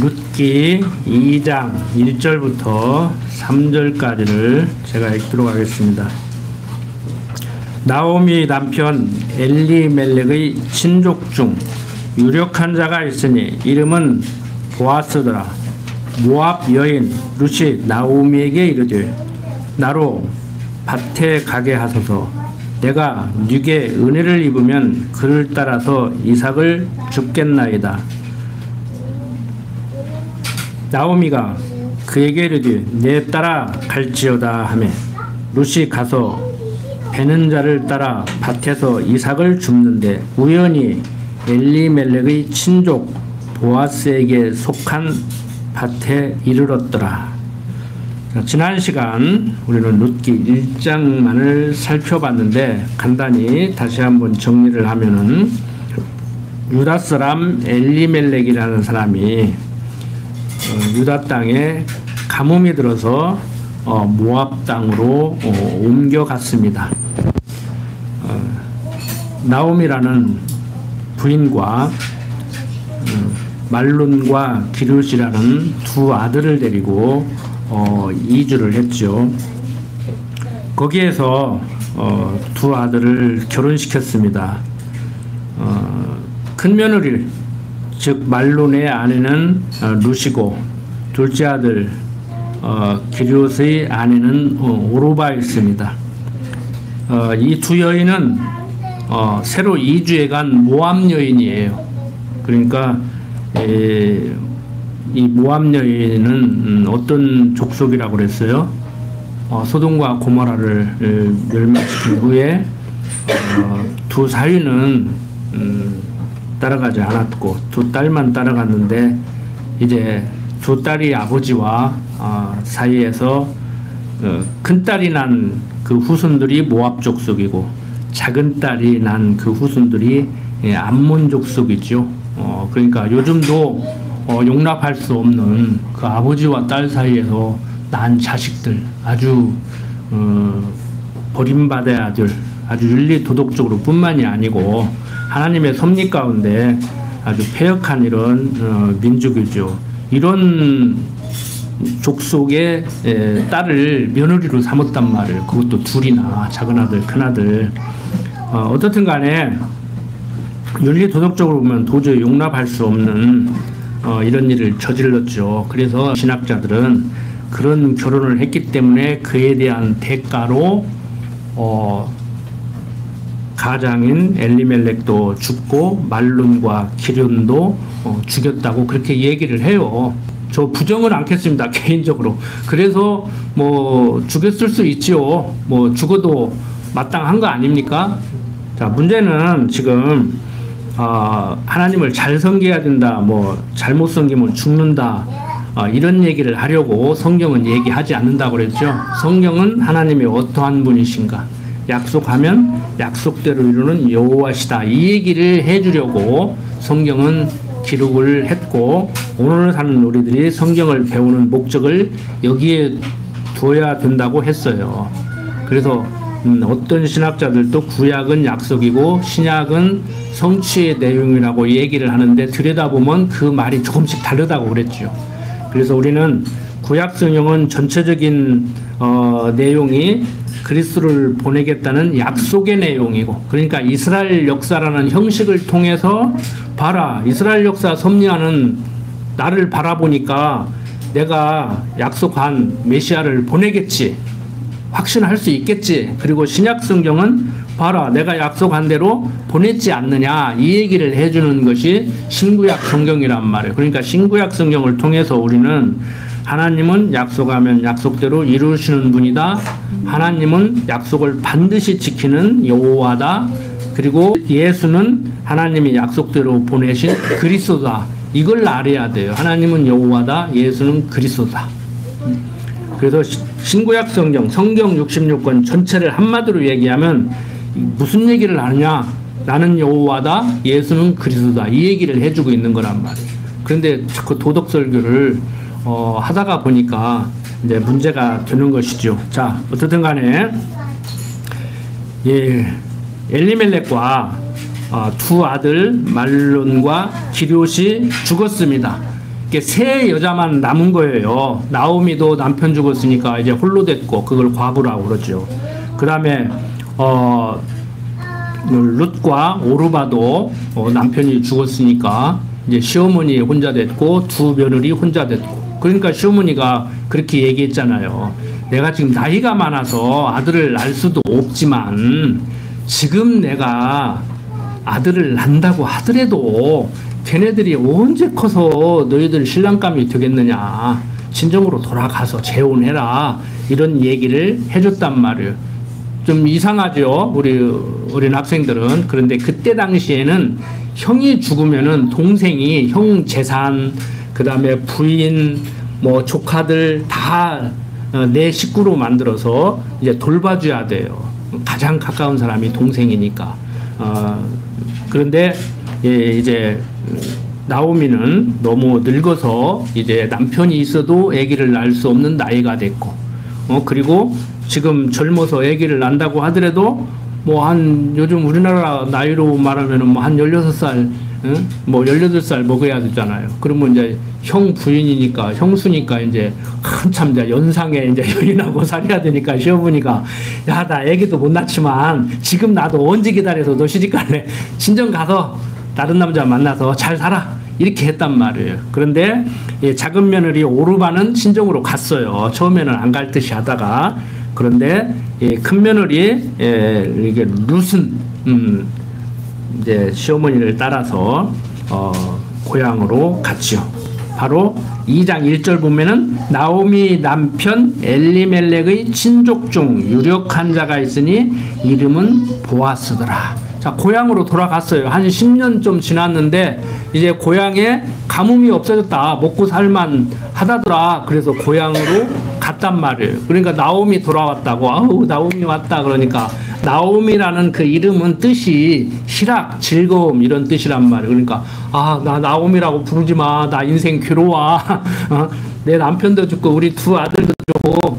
룻기 2장 1절부터 3절까지를 제가 읽도록 하겠습니다. 나오미 남편 엘리멜렉의 친족 중 유력한 자가 있으니 이름은 보아스더라. 모압 여인 룻이 나오미에게 이르되 나로 밭에 가게 하소서. 내가 네게 은혜를 입으면 그를 따라서 이삭을 줍겠나이다. 나오미가 그에게 이르되 내 따라 갈지어다 하매 룻이 가서 베는 자를 따라 밭에서 이삭을 줍는데 우연히 엘리멜렉의 친족 보아스에게 속한 밭에 이르렀더라. 지난 시간 우리는 룻기 1장만을 살펴봤는데 간단히 다시 한번 정리를 하면은 유다 사람 엘리멜렉이라는 사람이 유다 땅에 가뭄이 들어서 모압 땅으로 옮겨갔습니다. 나오미라는 부인과 말론과 기룻이라는 두 아들을 데리고 이주를 했죠. 거기에서 두 아들을 결혼시켰습니다. 큰 며느리 즉 말론의 아내는 룻이고 둘째 아들 기룻의 아내는 오르바였습니다. 이 두 여인은 새로 이주해 간 모압 여인이에요. 그러니까 이 모압 여인은 어떤 족속이라고 그랬어요? 소돔과 고모라를 멸망시킨 후에 두 사위는 따라가지 않았고 두 딸만 따라갔는데 이제 두 딸이 아버지와 사이에서 큰 딸이 난 그 후손들이 모압 족속이고 작은 딸이 난 그 후손들이 암몬 족속이죠. 그러니까 요즘도 용납할 수 없는 그 아버지와 딸 사이에서 난 자식들 아주 버림받아야 될 아주 윤리 도덕적으로 뿐만이 아니고 하나님의 섭리 가운데 아주 패역한 이런 민족이죠. 이런 족속의 딸을 며느리로 삼았단 말이에요. 그것도 둘이나 작은 아들 큰 아들. 어떻든 간에 윤리 도덕적으로 보면 도저히 용납할 수 없는 이런 일을 저질렀죠. 그래서 신학자들은 그런 결혼을 했기 때문에 그에 대한 대가로 가장인 엘리멜렉도 죽고 말론과 기륜도 죽였다고 그렇게 얘기를 해요. 저 부정은 않겠습니다. 개인적으로. 그래서 뭐 죽였을 수 있지요. 뭐 죽어도 마땅한 거 아닙니까? 자, 문제는 지금 하나님을 잘 섬겨야 된다. 뭐 잘못 섬기면 죽는다. 이런 얘기를 하려고 성경은 얘기하지 않는다고 그랬죠. 성경은 하나님이 어떠한 분이신가? 약속하면 약속대로 이루는 여호와시다. 이 얘기를 해주려고 성경은 기록을 했고 오늘 사는 우리들이 성경을 배우는 목적을 여기에 둬야 된다고 했어요. 그래서 어떤 신학자들도 구약은 약속이고 신약은 성취의 내용이라고 얘기를 하는데 들여다보면 그 말이 조금씩 다르다고 그랬죠. 그래서 우리는 구약 성경은 전체적인 내용이 그리스도를 보내겠다는 약속의 내용이고 그러니까 이스라엘 역사라는 형식을 통해서 봐라 이스라엘 역사 섭리하는 나를 바라보니까 내가 약속한 메시아를 보내겠지 확신할 수 있겠지. 그리고 신약 성경은 봐라 내가 약속한 대로 보냈지 않느냐 이 얘기를 해주는 것이 신구약 성경이란 말이에요. 그러니까 신구약 성경을 통해서 우리는 하나님은 약속하면 약속대로 이루시는 분이다. 하나님은 약속을 반드시 지키는 여호와다. 그리고 예수는 하나님이 약속대로 보내신 그리스도다. 이걸 알아야 돼요. 하나님은 여호와다. 예수는 그리스도다. 그래서 신구약 성경 66권 전체를 한마디로 얘기하면 무슨 얘기를 하느냐? 나는 여호와다. 예수는 그리스도다. 이 얘기를 해주고 있는 거란 말이에요. 그런데 자꾸 도덕 설교를 하다가 보니까 이제 문제가 되는 것이죠. 자, 어떻든 간에 엘리멜렉과 두 아들 말론과 기럇이 죽었습니다. 이게 세 여자만 남은 거예요. 나오미도 남편 죽었으니까 이제 홀로 됐고 그걸 과부라고 그러죠. 그 다음에 룻과 오르바도 남편이 죽었으니까 이제 시어머니 혼자 됐고 두 며느리 혼자 됐고, 그러니까 시어머니가 그렇게 얘기했잖아요. 내가 지금 나이가 많아서 아들을 낳을 수도 없지만 지금 내가 아들을 낳는다고 하더라도 걔네들이 언제 커서 너희들 신랑감이 되겠느냐, 친정으로 돌아가서 재혼해라, 이런 얘기를 해줬단 말이에요. 좀 이상하죠, 우리 어린 학생들은. 그런데 그때 당시에는 형이 죽으면은 동생이 형 재산, 그 다음에 부인, 뭐 조카들 다 내 식구로 만들어서 이제 돌봐줘야 돼요. 가장 가까운 사람이 동생이니까. 그런데 이제 나오미는 너무 늙어서 이제 남편이 있어도 아기를 낳을 수 없는 나이가 됐고, 그리고 지금 젊어서 아기를 낳는다고 하더라도 뭐 한 요즘 우리나라 나이로 말하면은 뭐 한 16살, 뭐 18살 먹어야 되잖아요. 그러면 이제 형 부인이니까, 형수니까 이제 한참 이제 연상에 이제 연인하고 살아야 되니까 시어머니가, 야, 나 아기도 못 낳지만 지금 나도 언제 기다려서 너 시집갈래? 친정 가서 다른 남자 만나서 잘 살아, 이렇게 했단 말이에요. 그런데 작은 며느리 오르바는 친정으로 갔어요. 처음에는 안 갈 듯이 하다가. 그런데 큰 며느리 이게 룻은 이제 시어머니를 따라서 고향으로 갔죠. 바로 2장 1절 보면은 나오미 남편 엘리멜렉의 친족 중 유력한 자가 있으니 이름은 보아스더라. 자, 고향으로 돌아갔어요. 한 10년 좀 지났는데 이제 고향에 가뭄이 없어졌다, 먹고 살만 하다더라. 그래서 고향으로 갔단 말이에요. 그러니까 나오미 돌아왔다고, 아우 나오미 왔다 그러니까, 나오미라는 그 이름은 뜻이 희락, 즐거움, 이런 뜻이란 말이에요. 그러니까 나 나오미라고 부르지 마, 나 인생 괴로워. 내 남편도 죽고 우리 두 아들도 죽고,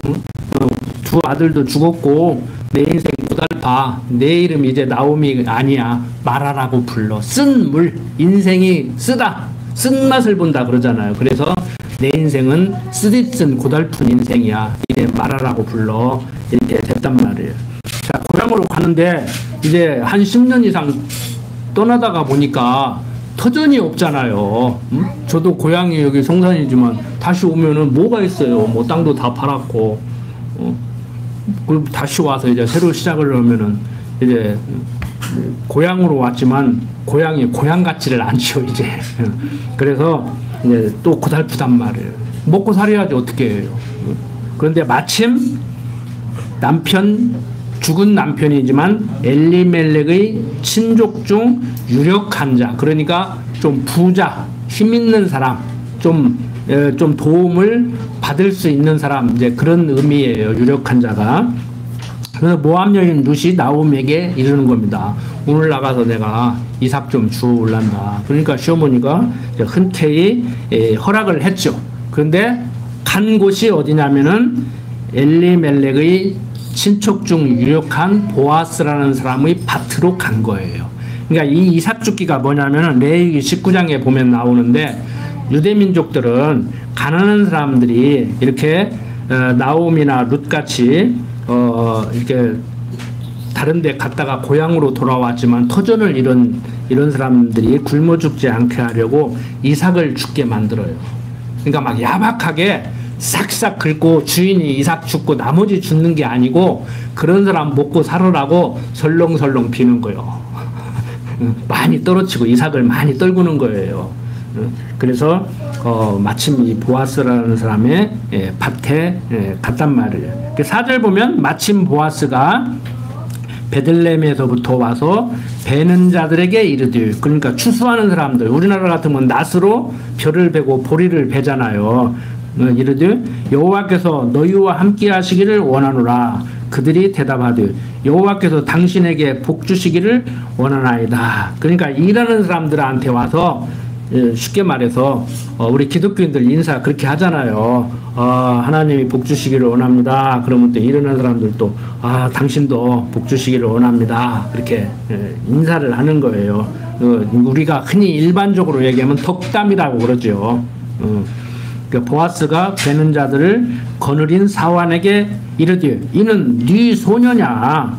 두 아들도 죽었고 내 인생 고달파. 내 이름 이제 나오미 아니야, 마라라고 불러. 쓴 물, 인생이 쓰다, 쓴맛을 본다 그러잖아요. 그래서 내 인생은 쓰디쓴 고달픈 인생이야, 이제 마라라고 불러, 이렇게 됐단 말이에요. 자, 고향으로 가는데 이제 한 10년 이상 떠나다가 보니까 터전이 없잖아요. 저도 고향이 여기 성산이지만 다시 오면은 뭐가 있어요? 뭐 땅도 다 팔았고, 그리고 다시 와서 이제 새로 시작을 하면은 이제 고향으로 왔지만 고향이 고향 같지를 않죠, 이제. 그래서 이제 또 고달프단 말이에요. 먹고 살아야지 어떻게 해요. 그런데 마침 죽은 남편이지만 엘리멜렉의 친족 중 유력한 자, 그러니까 좀 부자, 힘 있는 사람, 좀 도움을 받을 수 있는 사람, 이제 그런 의미예요, 유력한 자가. 그래서 모압 여인 룻이 나오미에게 이르는 겁니다. 오늘 나가서 내가 이삭 좀 주울란다. 그러니까 시어머니가 흔쾌히 허락을 했죠. 그런데 간 곳이 어디냐면은 엘리멜렉의 친척 중 유력한 보아스라는 사람의 밭으로 간 거예요. 그러니까 이 이삭 죽기가 뭐냐면은 레위기 19장에 보면 나오는데, 유대민족들은 가난한 사람들이 이렇게 나오미나 룻같이 이렇게 다른 데 갔다가 고향으로 돌아왔지만 터전을 이런 사람들이 굶어 죽지 않게 하려고 이삭을 죽게 만들어요. 그러니까 막 야박하게 싹싹 긁고 주인이 이삭 죽고 나머지 죽는 게 아니고, 그런 사람 먹고 살으라고 설렁설렁 비는 거예요. 많이 떨어치고 이삭을 많이 떨구는 거예요. 그래서 마침 이 보아스라는 사람의 밭에 갔단 말이에요. 4절 보면 마침 보아스가 베들레헴에서부터 와서 베는 자들에게 이르되, 그러니까 추수하는 사람들, 우리나라 같으면 낫으로 벼를 베고 보리를 베잖아요. 이르되 여호와께서 너희와 함께 하시기를 원하노라. 그들이 대답하되 여호와께서 당신에게 복 주시기를 원하나이다. 그러니까 일하는 사람들한테 와서, 쉽게 말해서 우리 기독교인들 인사 그렇게 하잖아요. 하나님이 복 주시기를 원합니다. 그러면 또 일하는 사람들도 당신도 복 주시기를 원합니다. 그렇게 인사를 하는 거예요. 우리가 흔히 일반적으로 얘기하면 덕담이라고 그러죠. 그 보아스가 베는 자들을 거느린 사환에게 이르되 이는 네 소녀냐.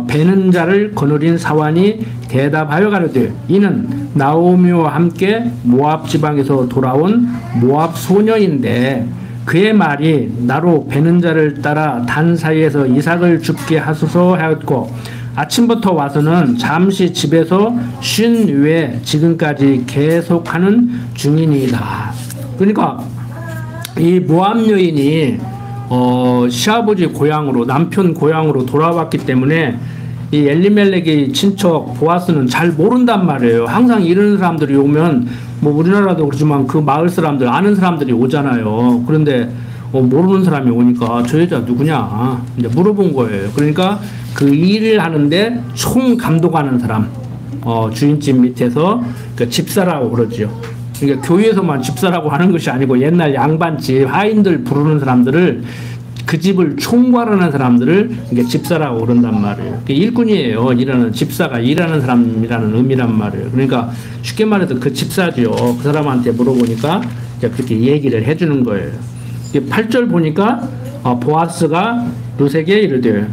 베는 자를 거느린 사환이 대답하여 가로되 이는 나오미와 함께 모압 지방에서 돌아온 모압 소녀인데 그의 말이 나로 베는 자를 따라 단 사이에서 이삭을 죽게 하소서 하였고 아침부터 와서는 잠시 집에서 쉰 후에 지금까지 계속하는 중이니이다. 그러니까 이 모압 여인이 시아버지 고향으로 남편 고향으로 돌아왔기 때문에 이 엘리멜렉의 친척 보아스는 잘 모른단 말이에요. 항상 이런 사람들이 오면 뭐 우리나라도 그렇지만 그 마을 사람들 아는 사람들이 오잖아요. 그런데 모르는 사람이 오니까 저 여자 누구냐 이제 물어본 거예요. 그러니까 그 일을 하는데 총 감독하는 사람 주인집 밑에서 그 집사라고 그러죠. 그러니까 교회에서만 집사라고 하는 것이 아니고 옛날 양반집 하인들 부르는 사람들을 그 집을 총괄하는 사람들을 이게 집사라고 그런단 말이에요. 일꾼이에요. 일하는 집사가 일하는 사람이라는 의미란 말이에요. 그러니까 쉽게 말해서 그 집사죠. 그 사람한테 물어보니까 그렇게 얘기를 해주는 거예요. 8절 보니까 보아스가 룻에게 이르되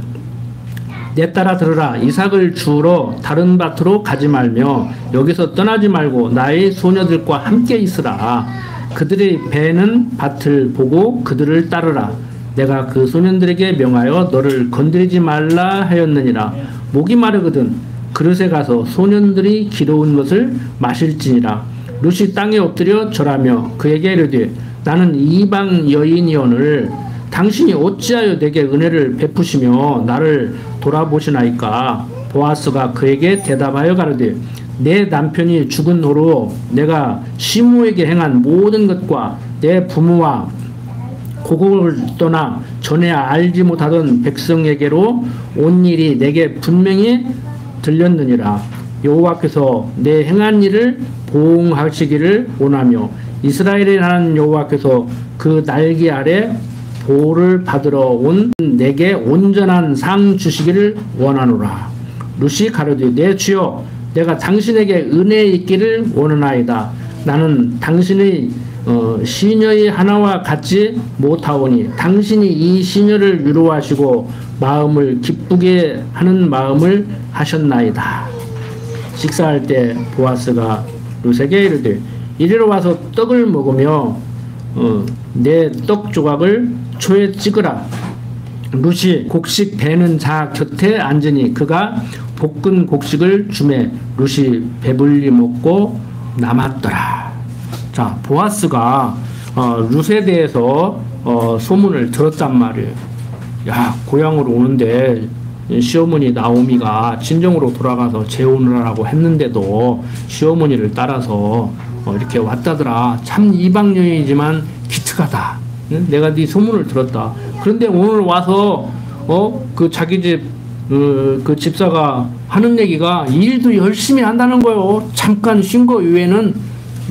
내 딸아 들으라. 이삭을 주우러 다른 밭으로 가지 말며 여기서 떠나지 말고 나의 소녀들과 함께 있으라. 그들이 베는 밭을 보고 그들을 따르라. 내가 그 소년들에게 명하여 너를 건드리지 말라 하였느니라. 목이 마르거든 그릇에 가서 소년들이 기러운 것을 마실지니라. 룻이 땅에 엎드려 절하며 그에게 이르되 나는 이방 여인이오늘 당신이 어찌하여 내게 은혜를 베푸시며 나를 돌아보시나이까. 보아스가 그에게 대답하여 가로되 내 남편이 죽은 후로 내가 시므에게 행한 모든 것과 내 부모와 고국을 떠나 전에 알지 못하던 백성에게로 온 일이 내게 분명히 들렸느니라. 여호와께서 내 행한 일을 보응하시기를 원하며 이스라엘의 하나님 여호와께서 그 날개 아래 보를 받으러 온 내게 온전한 상 주시기를 원하노라. 룻이 가로되 내 주여 내가 당신에게 은혜 있기를 원하나이다. 나는 당신의 시녀의 하나와 같지 못하오니 당신이 이 시녀를 위로하시고 마음을 기쁘게 하는 마음을 하셨나이다. 식사할 때 보아스가 룻에게 이르되 이리로 와서 떡을 먹으며 내 떡 조각을 초에 찍으라. 룻이 곡식 베는 자 곁에 앉으니 그가 볶은 곡식을 주매 룻이 배불리 먹고 남았더라. 자, 보아스가 룻에 대해서 소문을 들었단 말이에요. 야, 고향으로 오는데 시어머니 나오미가 친정으로 돌아가서 재혼을 하라고 했는데도 시어머니를 따라서 이렇게 왔다더라. 참 이방 여인이지만 기특하다. 내가 네 소문을 들었다. 그런데 오늘 와서 그 자기 집 그 집사가 하는 얘기가 일도 열심히 한다는 거예요. 잠깐 쉰 거 이외에는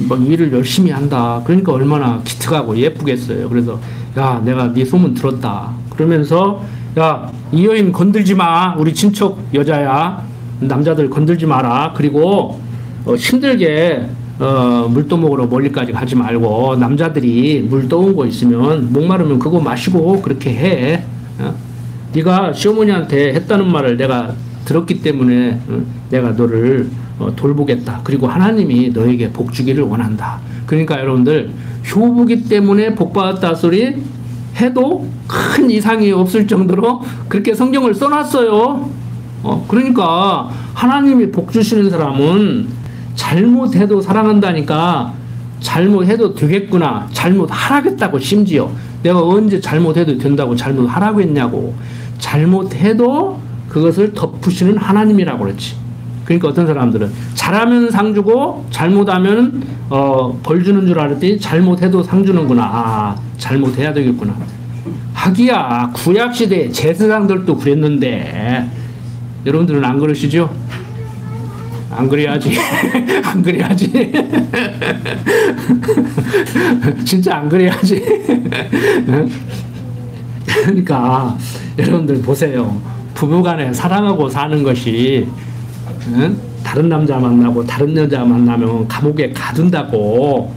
막 일을 열심히 한다. 그러니까 얼마나 기특하고 예쁘겠어요. 그래서 야, 내가 네 소문 들었다. 그러면서 야, 이 여인 건들지 마. 우리 친척 여자야. 남자들 건들지 마라. 그리고 힘들게 물도 먹으러 멀리까지 가지 말고 남자들이 물 떠온 거 있으면 목마르면 그거 마시고 그렇게 해. 네가 시어머니한테 했다는 말을 내가 들었기 때문에 내가 너를 돌보겠다. 그리고 하나님이 너에게 복 주기를 원한다. 그러니까 여러분들 효부기 때문에 복 받았다 소리 해도 큰 이상이 없을 정도로 그렇게 성경을 써놨어요. 그러니까 하나님이 복 주시는 사람은 잘못해도 사랑한다니까 잘못해도 되겠구나. 잘못하라겠다고 심지어. 내가 언제 잘못해도 된다고 잘못하라고 했냐고. 잘못해도 그것을 덮으시는 하나님이라고 그랬지. 그러니까 어떤 사람들은 잘하면 상 주고 잘못하면 벌 주는 줄 알았더니 잘못해도 상 주는구나. 아, 잘못해야 되겠구나. 하기야 구약시대에 제사장들도 그랬는데 여러분들은 안 그러시죠? 안 그래야지. 안 그래야지. 진짜 안 그래야지. 그러니까 여러분들 보세요. 부부간에 사랑하고 사는 것이 다른 남자 만나고 다른 여자 만나면 감옥에 가둔다고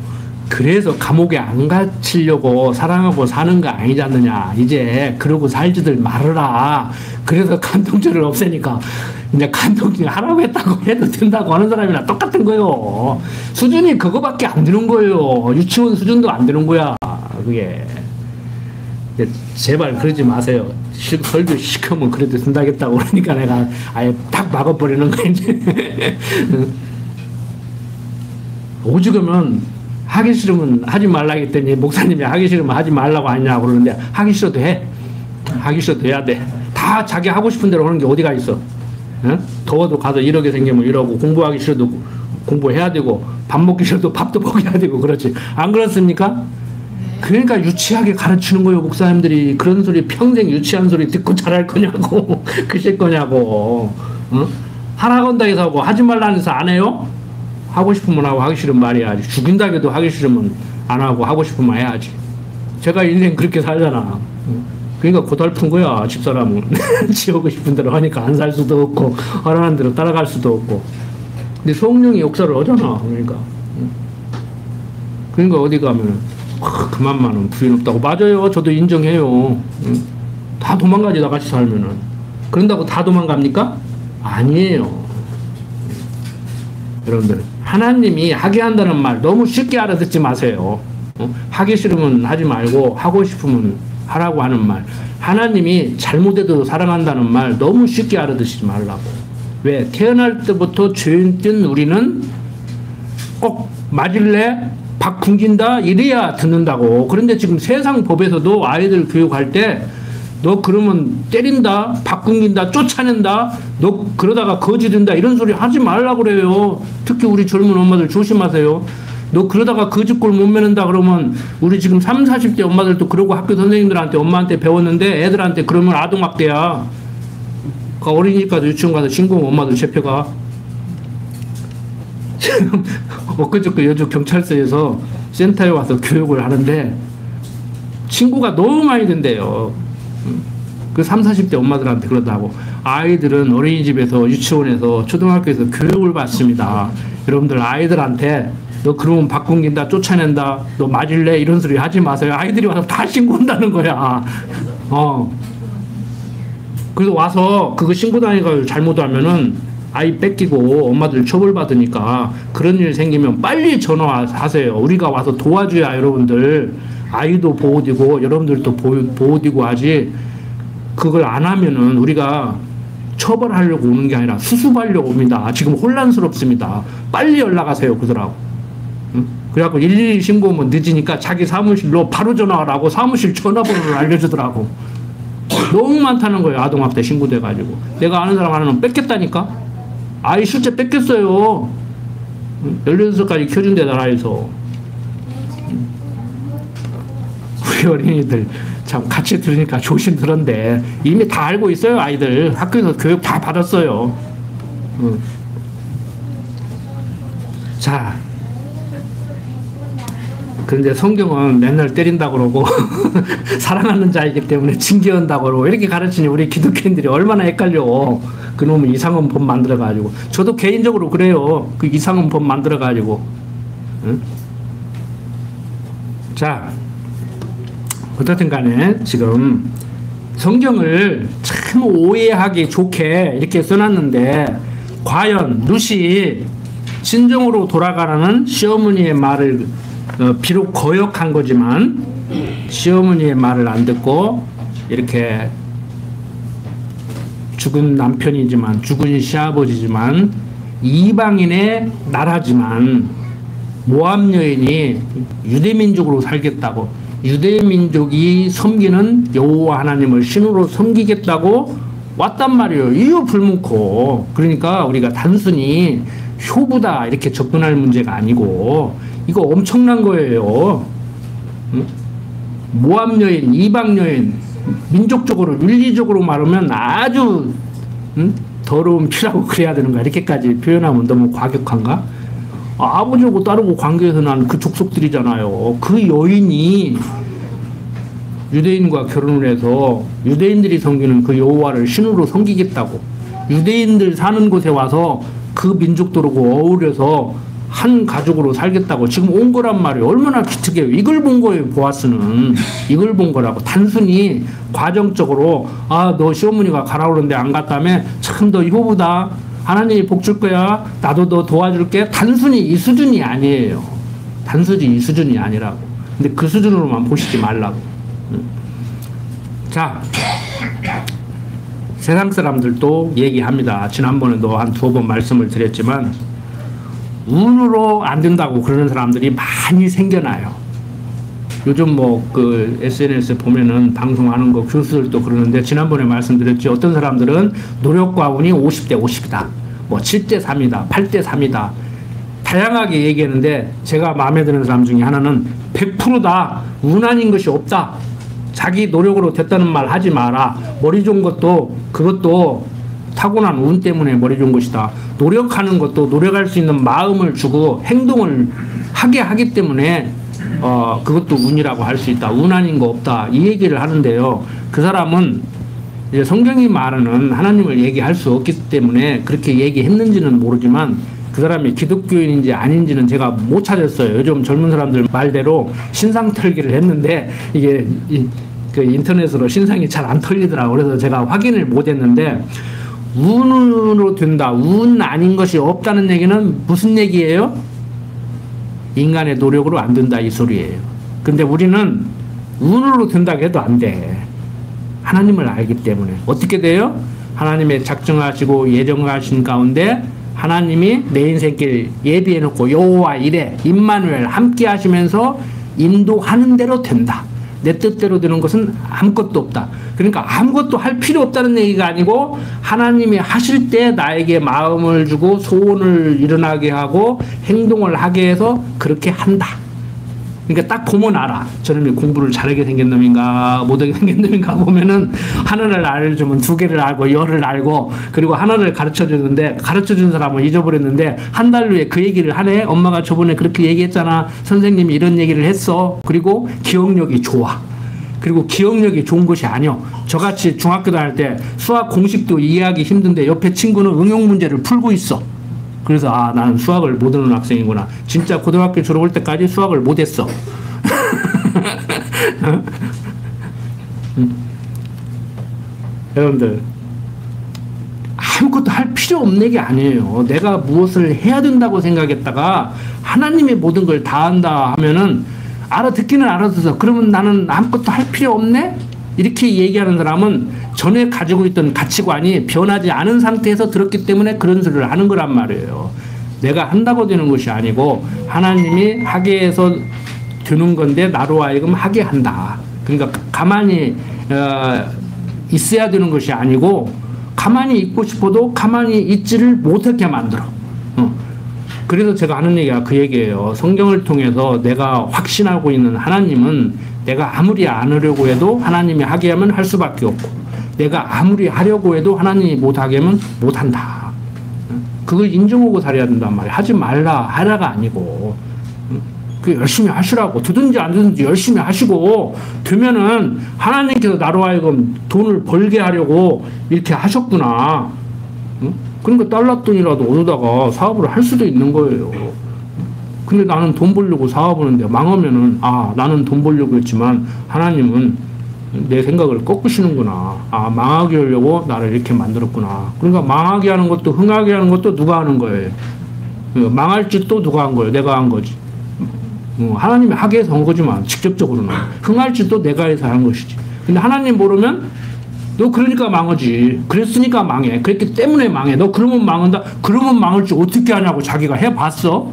그래서 감옥에 안 갇히려고 사랑하고 사는 거 아니지 않느냐. 이제 그러고 살지들 말으라. 그래서 간통죄를 없애니까 이제 간통죄 하라고 했다고 해도 된다고 하는 사람이랑 똑같은 거예요. 수준이 그거밖에 안 되는 거예요. 유치원 수준도 안 되는 거야. 그게. 제발 그러지 마세요. 설교 시켜면 그래도 된다겠다고 그러니까 내가 아예 딱 막아버리는 거야. 이제. 오죽하면 하기 싫으면 하지 말라 했더니 목사님이 하기 싫으면 하지 말라고 하냐고 그러는데 하기 싫어도 해. 하기 싫어도 해야 돼. 다 자기 하고 싶은 대로 하는 게 어디가 있어. 어? 더워도 가서 이러게 생기면 이러고 공부하기 싫어도 공부해야 되고 밥 먹기 싫어도 밥도 먹여야 되고 그렇지. 안 그렇습니까? 그러니까 유치하게 가르치는 거예요. 목사님들이 그런 소리 평생 유치한 소리 듣고 잘할 거냐고 그실 거냐고. 어? 하라고 한다 해서 하고 하지 말라 해서 안 해요? 하고 싶으면 하고 하기 싫으면 말해야지. 죽인다 해도 하기 싫으면 안 하고 하고 싶으면 해야지. 제가 인생 그렇게 살잖아. 그러니까 고달픈 거야 집사람은. 지우고 싶은 대로 하니까 안 살 수도 없고 하라는 대로 따라갈 수도 없고. 근데 성령이 역사를 하잖아. 그러니까 어디 가면 그만만은 부인 없다고. 맞아요. 저도 인정해요. 다 도망가지 나같이 살면은. 그런다고 다 도망갑니까? 아니에요. 여러분들 하나님이 하게 한다는 말 너무 쉽게 알아듣지 마세요. 하기 싫으면 하지 말고 하고 싶으면 하라고 하는 말. 하나님이 잘못해도 사랑한다는 말 너무 쉽게 알아듣지 말라고. 왜? 태어날 때부터 죄인 뜬 우리는 꼭 맞을래? 박 굶긴다? 이래야 듣는다고. 그런데 지금 세상 법에서도 아이들 교육할 때 너 그러면 때린다, 박 굶긴다, 쫓아낸다, 너 그러다가 거지된다 이런 소리 하지 말라고 그래요. 특히 우리 젊은 엄마들 조심하세요. 너 그러다가 거지꼴 못 매는다 그러면 우리 지금 30, 40대 엄마들도 그러고 학교 선생님들한테 엄마한테 배웠는데 애들한테 그러면 아동학대야. 그러니까 어린이집 가서 유치원 가서 신고하면 엄마들 잡혀가. 엊그저께 여주 경찰서에서 센터에 와서 교육을 하는데 친구가 너무 많이 된대요. 그 30, 40대 엄마들한테 그러다고. 아이들은 어린이집에서 유치원에서 초등학교에서 교육을 받습니다. 여러분들 아이들한테 너 그러면 박 굶긴다, 쫓아낸다, 너 맞을래? 이런 소리 하지 마세요. 아이들이 와서 다 신고한다는 거야. 그래서 와서 그거 신고 다니가 잘못하면은 아이 뺏기고 엄마들 처벌받으니까 그런 일 생기면 빨리 전화하세요. 우리가 와서 도와줘야 여러분들 아이도 보호되고 여러분들도 보호되고 하지. 그걸 안 하면은 우리가 처벌하려고 오는 게 아니라 수습하려고 옵니다. 지금 혼란스럽습니다. 빨리 연락하세요 그들하고. 그래갖고 112 신고하면 늦으니까 자기 사무실로 바로 전화하라고 사무실 전화번호를 알려주더라고. 너무 많다는 거예요. 아동학대 신고돼가지고. 내가 아는 사람 하나는 뺏겼다니까. 아이 실제 뺏겼어요. 16살까지 키워준대 나라에서. 우리 어린이들 참 같이 들으니까 조심스런데 이미 다 알고 있어요. 아이들 학교에서 교육 다 받았어요. 자, 그런데 성경은 맨날 때린다고 그러고 사랑하는 자이기 때문에 징계한다고 그러고 이렇게 가르치니 우리 기독교인들이 얼마나 헷갈려. 그놈은 이상한 법 만들어가지고. 저도 개인적으로 그래요. 그 이상한 법 만들어가지고. 응? 자, 어떻든 간에 지금 성경을 참 오해하기 좋게 이렇게 써놨는데 과연 루시 진정으로 돌아가라는 시어머니의 말을 비록 거역한 거지만 시어머니의 말을 안 듣고 이렇게 죽은 남편이지만 죽은 시아버지지만 이방인의 나라지만 모압 여인이 유대민족으로 살겠다고 유대민족이 섬기는 여호와 하나님을 신으로 섬기겠다고 왔단 말이에요. 이유 불문코. 그러니까 우리가 단순히 효부다 이렇게 접근할 문제가 아니고 이거 엄청난 거예요. 모압 여인, 이방 여인, 민족적으로 윤리적으로 말하면 아주 더러운 피라고 그래야 되는 거야. 이렇게까지 표현하면 너무 과격한가? 아버지하고 딸하고 관계에서 난 그 족속들이잖아요. 그 여인이 유대인과 결혼을 해서 유대인들이 섬기는 그 여호와를 신으로 섬기겠다고 유대인들 사는 곳에 와서 그 민족들하고 어울려서 한 가족으로 살겠다고 지금 온 거란 말이에요. 얼마나 기특해요. 이걸 본 거예요. 보아스는 이걸 본 거라고. 단순히 과정적으로 너 시어머니가 가라 그러는데 안 갔다며 참 너 이거보다 하나님이 복 줄 거야. 나도 너 도와줄게. 단순히 이 수준이 아니에요. 단순히 이 수준이 아니라고. 근데 그 수준으로만 보시지 말라고. 자, 세상 사람들도 얘기합니다. 지난번에도 한 2번 말씀을 드렸지만 운으로 안 된다고 그러는 사람들이 많이 생겨나요. 요즘 그 SNS에 보면은 방송하는 거 교수들도 그러는데 지난번에 말씀드렸죠. 어떤 사람들은 노력과 운이 50대 50이다. 7대 3이다. 8대 3이다. 다양하게 얘기하는데 제가 마음에 드는 사람 중에 하나는 100%다. 운 아닌 것이 없다. 자기 노력으로 됐다는 말 하지 마라. 머리 좋은 것도 그것도 타고난 운 때문에 머리 좋은 것이다. 노력하는 것도 노력할 수 있는 마음을 주고 행동을 하게 하기 때문에 그것도 운이라고 할 수 있다. 운 아닌 거 없다. 이 얘기를 하는데요. 그 사람은 이제 성경이 말하는 하나님을 얘기할 수 없기 때문에 그렇게 얘기했는지는 모르지만 그 사람이 기독교인인지 아닌지는 제가 못 찾았어요. 요즘 젊은 사람들 말대로 신상 털기를 했는데 이게 그 인터넷으로 신상이 잘 안 털리더라고요. 그래서 제가 확인을 못 했는데 운으로 된다. 운 아닌 것이 없다는 얘기는 무슨 얘기예요? 인간의 노력으로 안 된다 이 소리예요. 근데 우리는 운으로 된다고 해도 안 돼. 하나님을 알기 때문에. 어떻게 돼요? 하나님의 작정하시고 예정하신 가운데 하나님이 내 인생길 예비해놓고 여호와 이레 임마누엘 함께 하시면서 인도하는 대로 된다. 내 뜻대로 되는 것은 아무것도 없다. 그러니까 아무것도 할 필요 없다는 얘기가 아니고 하나님이 하실 때 나에게 마음을 주고 소원을 일어나게 하고 행동을 하게 해서 그렇게 한다. 그러니까 딱 보면 알아. 저놈이 공부를 잘하게 생긴 놈인가 못하게 생긴 놈인가 보면은 하나를 알려주면 2개를 알고 10을 알고 그리고 하나를 가르쳐주는데 가르쳐준 사람은 잊어버렸는데 한 달 후에 그 얘기를 하네. 엄마가 저번에 그렇게 얘기했잖아. 선생님이 이런 얘기를 했어. 그리고 기억력이 좋아. 그리고 기억력이 좋은 것이 아니요. 저같이 중학교 다닐 때 수학 공식도 이해하기 힘든데 옆에 친구는 응용 문제를 풀고 있어. 그래서 나는 수학을 못하는 학생이구나. 진짜 고등학교 졸업할 때까지 수학을 못했어. 여러분들 아무것도 할 필요 없는 게 아니에요. 내가 무엇을 해야 된다고 생각했다가 하나님이 모든 걸 다 한다 하면은 알아듣기는 알아듣어. 그러면 나는 아무것도 할 필요 없네? 이렇게 얘기하는 사람은 전에 가지고 있던 가치관이 변하지 않은 상태에서 들었기 때문에 그런 소리를 하는 거란 말이에요. 내가 한다고 되는 것이 아니고 하나님이 하게 해서 되는 건데 나로 하여금 하게 한다. 그러니까 가만히 있어야 되는 것이 아니고 가만히 있고 싶어도 가만히 있지를 못하게 만들어. 그래서 제가 하는 얘기가 그 얘기예요. 성경을 통해서 내가 확신하고 있는 하나님은 내가 아무리 안 하려고 해도 하나님이 하게 하면 할 수밖에 없고 내가 아무리 하려고 해도 하나님이 못하게 하면 못한다. 그걸 인정하고 살아야 된단 말이야. 하지 말라 하라가 아니고 그 열심히 하시라고. 되든지 안 되든지 열심히 하시고 되면은 하나님께서 나로 하여금 돈을 벌게 하려고 이렇게 하셨구나. 그러니까 달러돈이라도 얻어다가 사업을 할 수도 있는 거예요. 근데 나는 돈 벌려고 사업을 하는데 망하면은 나는 돈 벌려고 했지만 하나님은 내 생각을 꺾으시는구나. 망하게 하려고 나를 이렇게 만들었구나. 그러니까 망하게 하는 것도 흥하게 하는 것도 누가 하는 거예요. 망할 짓도 누가 한 거예요. 내가 한 거지. 하나님이 하게 해서 한 거지만 직접적으로는 흥할 짓도 내가 해서 하는 것이지. 근데 하나님 모르면 너 그러니까 망하지. 그랬으니까 망해. 그랬기 때문에 망해. 너 그러면 망한다. 그러면 망할 줄 어떻게 하냐고 자기가 해봤어?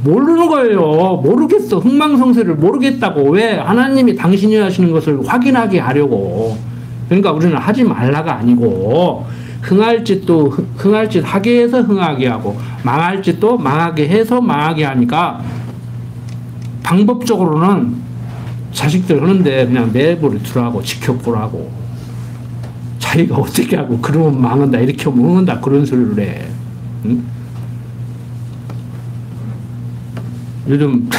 모르는 거예요. 모르겠어. 흥망성쇠를 모르겠다고. 왜? 하나님이 당신이 하시는 것을 확인하게 하려고. 그러니까 우리는 하지 말라가 아니고 흥할 짓도 흥할 짓 하게 해서 흥하게 하고 망할 짓도 망하게 해서 망하게 하니까 방법적으로는 자식들 하는데 그냥 내버려 두라고 지켜보라고. 자기가 어떻게 하고 그러면 망한다 이렇게 하면 흥한다 그런 소리를 해. 응? 요즘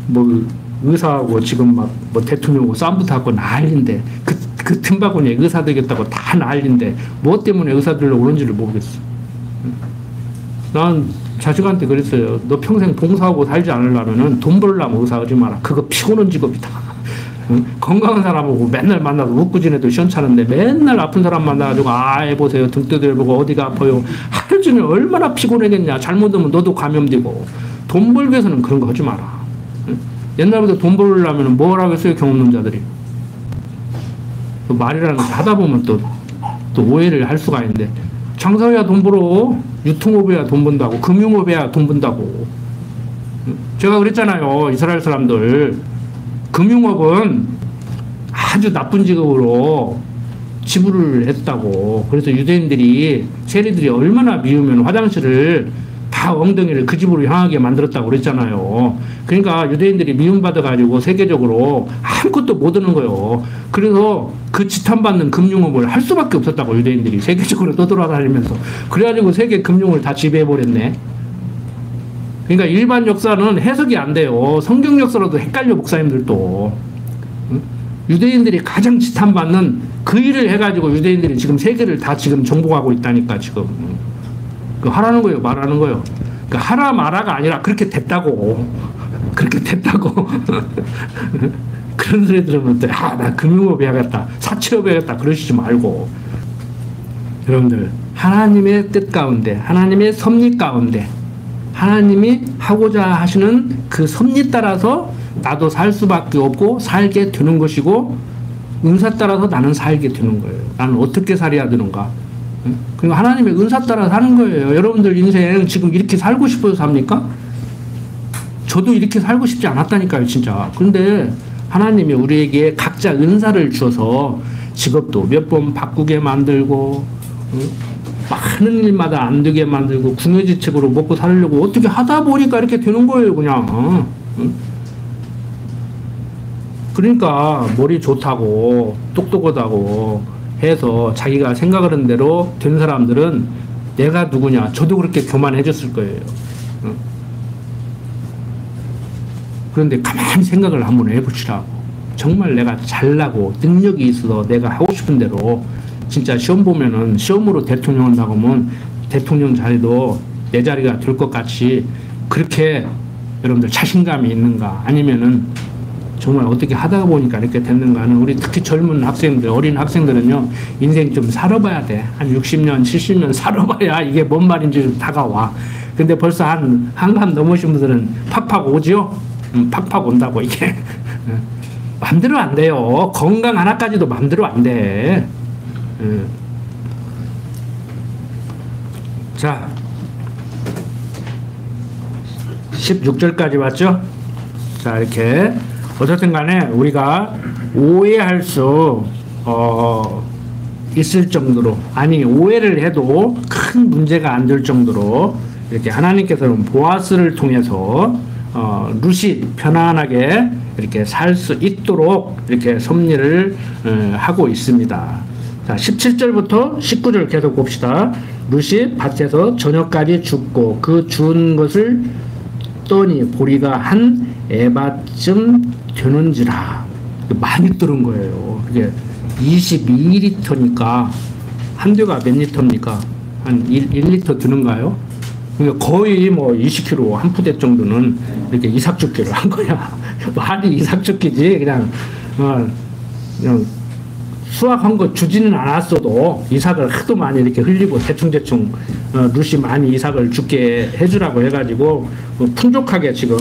뭐 의사하고 지금 막 뭐 대통령하고 싸움부터 난리인데 그 틈바구니에 의사 되겠다고 다 난리인데 뭐 때문에 의사 되려고 그런지를 모르겠어. 난 자식한테 그랬어요. 너 평생 봉사하고 살지 않으려면은 돈 벌려면 의사하지 마라. 그거 피곤한 직업이다. 응? 건강한 사람하고 맨날 만나서 웃고 지내도 시원찮은데 맨날 아픈 사람 만나가지고 해보세요. 등 두드려보고 어디가 아파요. 하루 종일 얼마나 피곤하겠냐. 잘못하면 너도 감염되고. 돈 벌기 위해서는 그런 거 하지 마라. 응? 옛날부터 돈 벌려면 뭐라고 했어요. 경험론 자들이. 또 말이라는 거 하다 보면 또 오해를 할 수가 있는데 장사해야 돈 벌어. 유통업해야 돈 번다고. 금융업해야 돈 번다고. 제가 그랬잖아요. 이스라엘 사람들. 금융업은 아주 나쁜 직업으로 지불을 했다고. 그래서 유대인들이, 세리들이 얼마나 미우면 화장실을 다 엉덩이를 그 집으로 향하게 만들었다고 그랬잖아요. 그러니까 유대인들이 미움받아가지고 세계적으로 아무것도 못 하는 거예요. 그래서 그 지탄받는 금융업을 할 수밖에 없었다고 유대인들이 세계적으로 떠돌아다니면서. 그래가지고 세계 금융을 다 지배해버렸네. 그러니까 일반 역사는 해석이 안 돼요. 성경 역사로도 헷갈려 목사님들도. 유대인들이 가장 지탄받는 그 일을 해가지고 유대인들이 지금 세계를 다 지금 정복하고 있다니까 지금. 그 하라는 거예요, 말하는 거예요. 그 하라 마라가 아니라 그렇게 됐다고. 그렇게 됐다고. 그런 소리 들으면 또, 나 금융업 해야겠다. 사채업 해야겠다. 그러시지 말고. 여러분들, 하나님의 뜻 가운데, 하나님의 섭리 가운데, 하나님이 하고자 하시는 그 섭리 따라서 나도 살 수밖에 없고 살게 되는 것이고, 은사 따라서 나는 살게 되는 거예요. 나는 어떻게 살아야 되는가. 그러니까 하나님의 은사 따라 사는 거예요. 여러분들 인생 지금 이렇게 살고 싶어서 삽니까? 저도 이렇게 살고 싶지 않았다니까요, 진짜. 그런데 하나님이 우리에게 각자 은사를 주어서 직업도 몇 번 바꾸게 만들고, 많은 일마다 안 되게 만들고, 궁여지책으로 먹고 살려고 어떻게 하다 보니까 이렇게 되는 거예요, 그냥. 그러니까 머리 좋다고, 똑똑하다고 해서 자기가 생각하는 대로 된 사람들은 내가 누구냐, 저도 그렇게 교만해 줬을 거예요. 그런데 가만히 생각을 한번 해보시라고. 정말 내가 잘나고 능력이 있어서 내가 하고 싶은 대로, 진짜 시험 보면은 시험으로 대통령 한다고 하면 대통령 자리도 내 자리가 될 것 같이 그렇게 여러분들 자신감이 있는가, 아니면은 정말 어떻게 하다 보니까 이렇게 됐는가는, 우리 특히 젊은 학생들, 어린 학생들은요, 인생 좀 살아봐야 돼. 한 60년, 70년 살아봐야 이게 뭔 말인지 좀 다가와. 근데 벌써 한감 넘으신 분들은 팍팍 오지요? 팍팍 온다고, 이게. 맘대로 안 돼요. 건강 하나까지도 맘대로 안 돼. 자, 16절까지 왔죠? 자, 이렇게. 어쨌든 간에 우리가 오해할 수 있을 정도로, 아니 오해를 해도 큰 문제가 안 될 정도로 이렇게 하나님께서는 보아스를 통해서 룻이 편안하게 이렇게 살 수 있도록 이렇게 섭리를 하고 있습니다. 자, 17절부터 19절 계속 봅시다. 룻이 밭에서 저녁까지 죽고 그 주운 것을 떠니 보리가 한 에바쯤 되는지라. 많이 들은 거예요. 그게 22리터니까 한 대가 몇 리터입니까? 한 1리터 드는가요? 그러니까 거의 뭐 20kg 한 푸대 정도는 이렇게 이삭죽기를 한 거야. 많이 이삭죽기지. 그냥 수확한 거 주지는 않았어도 이삭을 하도 많이 이렇게 흘리고 대충대충 룻이 많이 이삭을 죽게 해주라고 해가지고 풍족하게 지금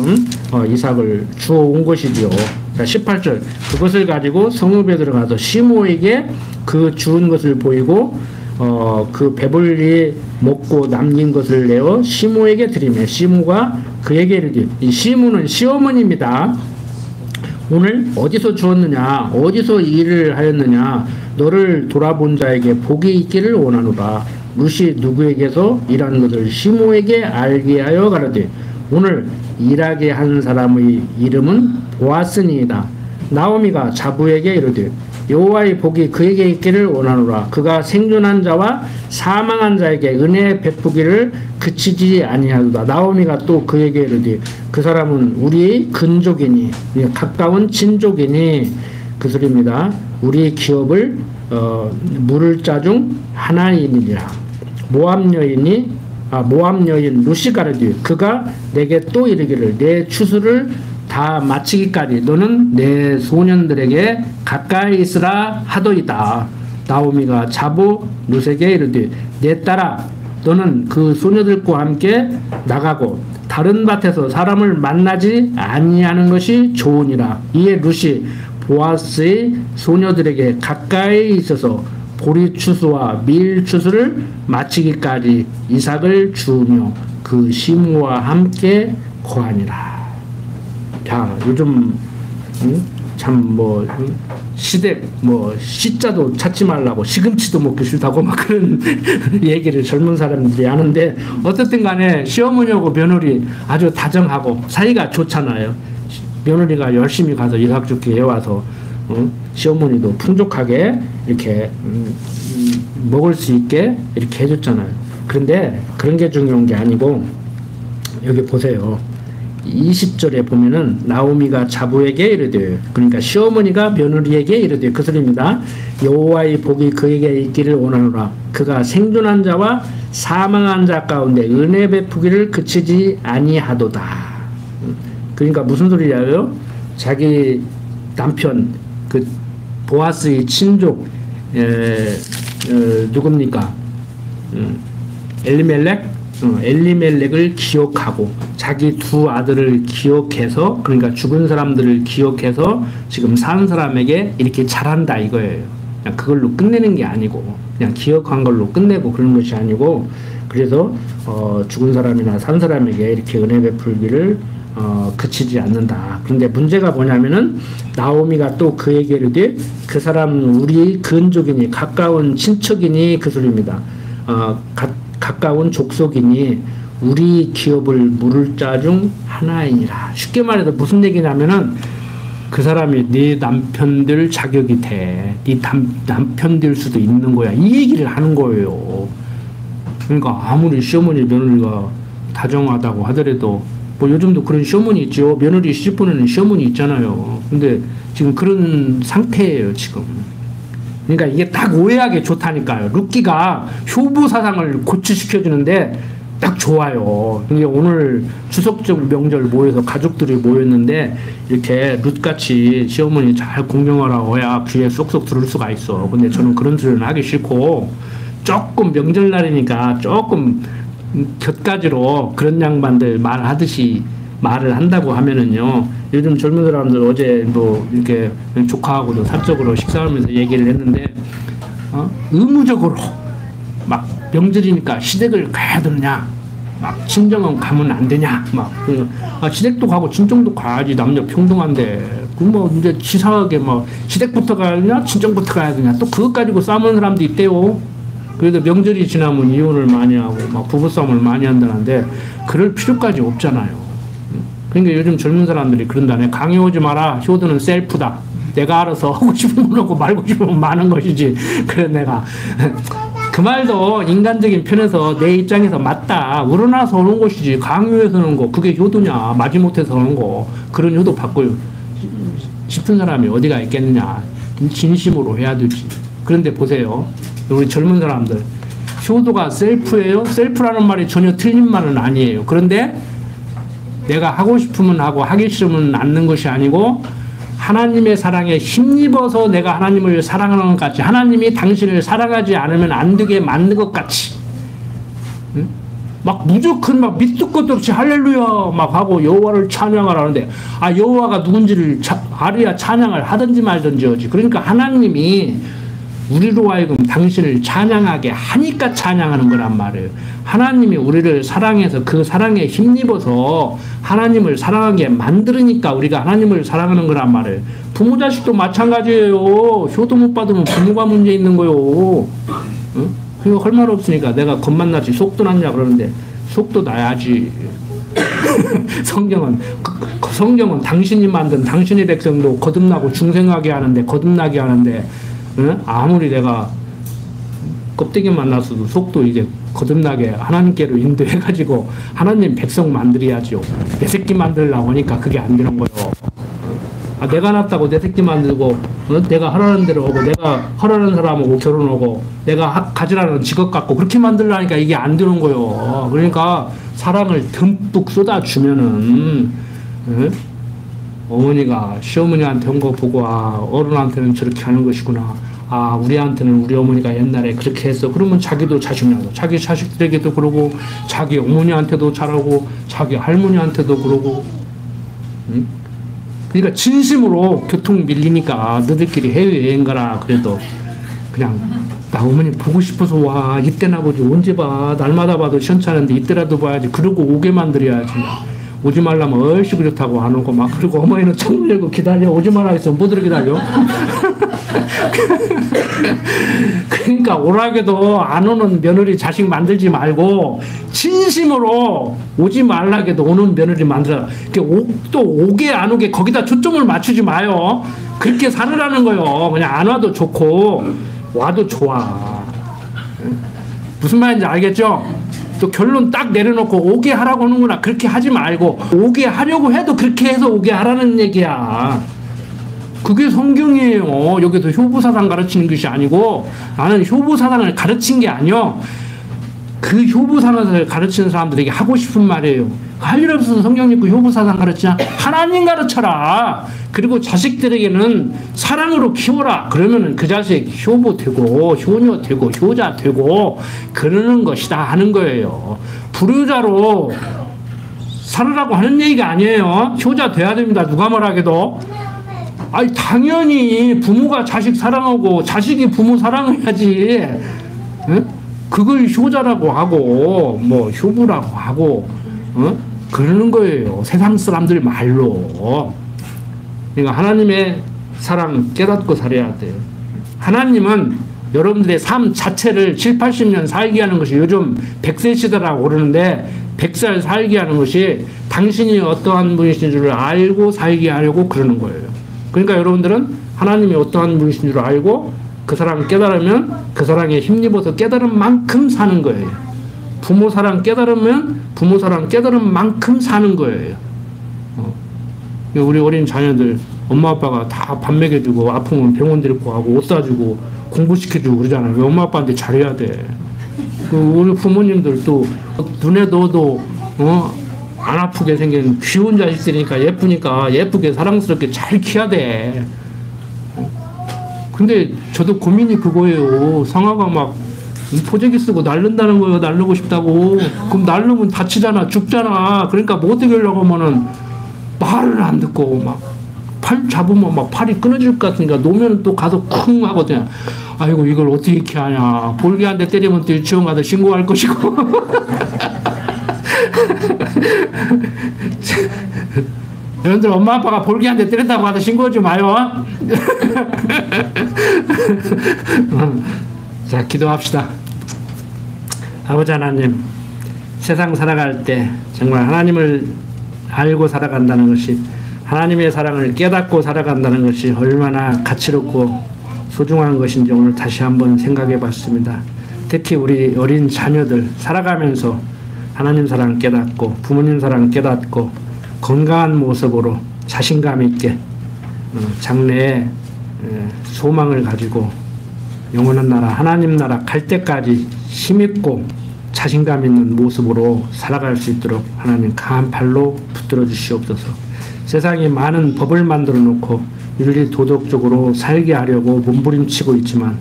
이삭을 주어온 것이지요. 자, 18절 그것을 가지고 성읍에 들어가서 시므에게 그 주운 것을 보이고 그 배불리 먹고 남긴 것을 내어 시므에게 드리매 시므가 그에게 이르되, 이 시므는 시어머니입니다. 오늘 어디서 주었느냐, 어디서 일을 하였느냐, 너를 돌아본 자에게 복이 있기를 원하노라. 룻이 누구에게서 일한 것을 시므에게 알게 하여 가라되, 오늘 일하게 한 사람의 이름은 보아스니이다. 나오미가 자부에게 이르되, 여호와의 복이 그에게 있기를 원하노라. 그가 생존한 자와 사망한 자에게 은혜 베푸기를 그치지 아니하도다. 나오미가 또 그에게 이르되, 그 사람은 우리의 근족이니 가까운 친족이니, 그 소리입니다. 우리 기업을 물을 자 중 하나이니라. 모압 여인이 모함 여인 루시가 이르되 그가 내게 또 이르기를 내 추수를 다 마치기까지 너는 내 소년들에게 가까이 있으라 하더이다. 나오미가 자부 룻에게 이르되 내 딸아 너는 그 소녀들과 함께 나가고 다른 밭에서 사람을 만나지 아니하는 것이 좋으니라. 이에 룻이 보아스의 소녀들에게 가까이 있어서 보리 추수와 밀 추수를 마치기까지 이삭을 주우며 그 시므와 함께 거하니라. 자, 요즘 참 시댁 시자도 찾지 말라고 시금치도 먹기 싫다고 막 그런 얘기를 젊은 사람들이 하는데 어쨌든 간에 시어머니하고 며느리 아주 다정하고 사이가 좋잖아요. 며느리가 열심히 가서 이삭죽게 해와서 시어머니도 풍족하게 이렇게 먹을 수 있게 이렇게 해줬잖아요. 그런데 그런 게 중요한 게 아니고 여기 보세요. 20절에 보면은 나오미가 자부에게 이르되 그러니까 시어머니가 며느리에게 이르되 그 소리입니다. 여호와의 복이 그에게 있기를 원하노라. 그가 생존한 자와 사망한 자 가운데 은혜 베푸기를 그치지 아니하도다. 그러니까 무슨 소리냐요? 자기 남편 그 보아스의 친족 누굽니까? 엘리멜렉을 기억하고 자기 두 아들을 기억해서 그러니까 죽은 사람들을 기억해서 지금 산 사람에게 이렇게 잘한다 이거예요. 그냥 그걸로 끝내는 게 아니고 그냥 기억한 걸로 끝내고 그런 것이 아니고 그래서 죽은 사람이나 산 사람에게 이렇게 은혜 베풀기를 그치지 않는다. 그런데 문제가 뭐냐면은 나오미가 또 그에게 이르되 그 사람은 우리 근족이니 가까운 친척이니 그 소리입니다. 가까운 족속이니 우리 기업을 물을 자 중 하나이니라. 쉽게 말해서 무슨 얘기냐면은 그 사람이 네 남편들 자격이 돼. 네 남편될 수도 있는 거야. 이 얘기를 하는 거예요. 그러니까 아무리 시어머니 며느리가 다정하다고 하더라도 요즘도 그런 시어머니 있죠. 며느리 시집 보내는 시어머니 있잖아요. 근데 지금 그런 상태예요 지금. 그러니까 이게 딱 오해하기 좋다니까요. 룻기가 효부 사상을 고취시켜주는데 딱 좋아요. 이게 오늘 추석적 명절 모여서 가족들이 모였는데 이렇게 룻같이 시어머니 잘 공경하라고 해야 귀에 쏙쏙 들을 수가 있어. 근데 저는 그런 소리는 하기 싫고 조금 명절날이니까 조금 곁가지로 그런 양반들 말하듯이 말을 한다고 하면은요. 요즘 젊은 사람들 어제 이렇게 조카하고도 사적으로 식사하면서 얘기를 했는데 의무적으로 막 명절이니까 시댁을 가야 되느냐 막 친정은 가면 안 되냐 막 시댁도 가고 친정도 가야지 남녀 평등한데 이제 치사하게 시댁부터 가야 되냐 친정부터 가야 되냐 또 그것 가지고 싸우는 사람도 있대요. 그래도 명절이 지나면 이혼을 많이 하고 부부싸움을 많이 한다는데 그럴 필요까지 없잖아요. 그러니까 요즘 젊은 사람들이 그런다네. 강요하지 마라. 효도는 셀프다. 내가 알아서 하고 싶으면 하고 말고 싶으면 마는 것이지. 그래 내가 그 말도 인간적인 편에서 내 입장에서 맞다. 우러나서 오는 것이지. 강요해서 오는 거 그게 효도냐. 마지못해서 오는 거 그런 효도 받고 싶은 사람이 어디가 있겠느냐. 진심으로 해야 되지. 그런데 보세요. 우리 젊은 사람들 효도가 셀프예요? 셀프라는 말이 전혀 틀린 말은 아니에요. 그런데 내가 하고 싶으면 하고 하기 싫으면 않는 것이 아니고 하나님의 사랑에 힘입어서 내가 하나님을 사랑하는 것 같이 하나님이 당신을 사랑하지 않으면 안 되게 만든 것 같이 응? 막 무조건 밑도 끝도 없이 할렐루야 막 하고 여호와를 찬양하라는데 여호와가 누군지를 알아야 찬양을 하든지 말든지 하지. 그러니까 하나님이 우리로 하여금 당신을 찬양하게 하니까 찬양하는 거란 말이에요. 하나님이 우리를 사랑해서 그 사랑에 힘입어서 하나님을 사랑하게 만들으니까 우리가 하나님을 사랑하는 거란 말이에요. 부모 자식도 마찬가지예요. 효도 못 받으면 부모가 문제 있는 거요. 응? 그거 할 말 없으니까 내가 겁만 나지 속도 났냐 그러는데 속도 나야지. 성경은 당신이 만든 당신의 백성도 거듭나고 중생하게 하는데 거듭나게 하는데 응? 아무리 내가 껍데기 만났어도 속도 이제 거듭나게 하나님께로 인도해가지고 하나님 백성 만들어야죠. 내 새끼 만들려고 하니까 그게 안 되는 거예요. 내가 낳았다고 내 새끼 만들고 내가 하라는 대로 오고 내가 하라는 사람하고 결혼하고 내가 가지라는 직업 갖고 그렇게 만들라니까 이게 안 되는 거요. 그러니까 사랑을 듬뿍 쏟아주면은 어머니가 시어머니한테 온 거 보고 어른한테는 저렇게 하는 것이구나. 우리한테는 우리 어머니가 옛날에 그렇게 했어. 그러면 자기도 자식나도 자기 자식들에게도 그러고 자기 어머니한테도 잘하고 자기 할머니한테도 그러고. 그러니까 진심으로 교통 밀리니까 너희들끼리 해외여행 가라 그래도 그냥 나 어머니 보고 싶어서 와. 이때나 보지 언제 봐. 날마다 봐도 시원찮은데 이때라도 봐야지. 그러고 오게 만들어야지. 오지 말라면 얼씨 그렇다고 안 오고 막. 그리고 어머니는 창문 열고 기다려. 오지 말라 했어. 못 들어 기다려. 그러니까 오라게도 안 오는 며느리 자식 만들지 말고 진심으로 오지 말라게도 오는 며느리 만들어. 또 오게 안 오게 거기다 초점을 맞추지 마요. 그렇게 살으라는 거요. 그냥 안 와도 좋고 와도 좋아. 무슨 말인지 알겠죠? 또 결론 딱 내려놓고 오게 하라고 하는구나 그렇게 하지 말고 오게 하려고 해도 그렇게 해서 오게 하라는 얘기야. 그게 성경이에요. 여기서 효부사상 가르치는 것이 아니고 나는 효부사상을 가르친 게 아니요. 그 효부사상을 가르치는 사람들에게 하고 싶은 말이에요. 할 일 없어서 성경 읽고 효부사상 가르치냐? 하나님 가르쳐라. 그리고 자식들에게는 사랑으로 키워라. 그러면은 그 자식 효부 되고 효녀 되고 효자 되고 그러는 것이다 하는 거예요. 불효자로 살으라고 하는 얘기가 아니에요. 효자 돼야 됩니다. 누가 뭐라해도. 당연히 부모가 자식 사랑하고 자식이 부모 사랑해야지. 그걸 효자라고 하고 뭐 효부라고 하고 그러는 거예요. 세상 사람들 말로. 그러니까 하나님의 사랑 깨닫고 살아야 돼요. 하나님은 여러분들의 삶 자체를 7, 80년 살게 하는 것이 요즘 100세 시대라고 그러는데 100살 살게 하는 것이 당신이 어떠한 분이신 줄 알고 살게 하려고 그러는 거예요. 그러니까 여러분들은 하나님이 어떠한 분이신 줄 알고 그 사람 깨달으면 그 사랑에 힘입어서 깨달은 만큼 사는 거예요. 부모 사랑 깨달으면 부모 사랑 깨달은 만큼 사는 거예요. 우리 어린 자녀들 엄마 아빠가 다 밥 먹여주고 아프면 병원 데리고 가고 옷 사주고 공부시켜주고 그러잖아요. 왜 엄마 아빠한테 잘해야 돼. 우리 부모님들도 눈에 넣어도 안 아프게 생긴 귀여운 자식들이니까 예쁘니까 예쁘게 사랑스럽게 잘 키워야 돼. 근데 저도 고민이 그거예요. 상아가 막 포재기 쓰고 날른다는 거예요. 날르고 싶다고. 그럼 날르면 다치잖아. 죽잖아. 그러니까 뭐 어떻게 하려고 하면은 말을 안 듣고 막 팔 잡으면 막 팔이 끊어질 것 같으니까 놓으면 또 가서 쿵 하거든요. 아이고 이걸 어떻게 이렇게 하냐. 볼기 한 대 때리면 또 유치원 가서 신고할 것이고. 여러분들 엄마 아빠가 볼기 한 대 때렸다고 가서 신고하지 마요. 자, 기도합시다. 아버지 하나님, 세상 살아갈 때 정말 하나님을 알고 살아간다는 것이, 하나님의 사랑을 깨닫고 살아간다는 것이 얼마나 가치롭고 소중한 것인지 오늘 다시 한번 생각해 봤습니다. 특히 우리 어린 자녀들 살아가면서 하나님 사랑 깨닫고 부모님 사랑 깨닫고 건강한 모습으로 자신감 있게 장래에 소망을 가지고 영원한 나라 하나님 나라 갈 때까지 힘있고 자신감 있는 모습으로 살아갈 수 있도록 하나님 강한 발로 붙들어 주시옵소서. 세상에 많은 법을 만들어 놓고 윤리 도덕적으로 살게 하려고 몸부림치고 있지만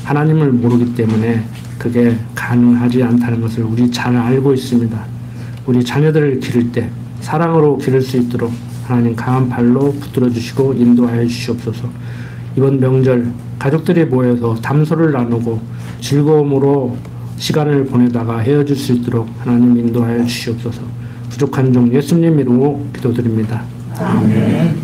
하나님을 모르기 때문에 그게 가능하지 않다는 것을 우리 잘 알고 있습니다. 우리 자녀들을 기를 때 사랑으로 기를 수 있도록 하나님 강한 발로 붙들어 주시고 인도하여 주시옵소서. 이번 명절 가족들이 모여서 담소를 나누고 즐거움으로 시간을 보내다가 헤어질 수 있도록 하나님 인도하여 주시옵소서. 부족한 종 예수님 이름으로 기도드립니다. 아멘.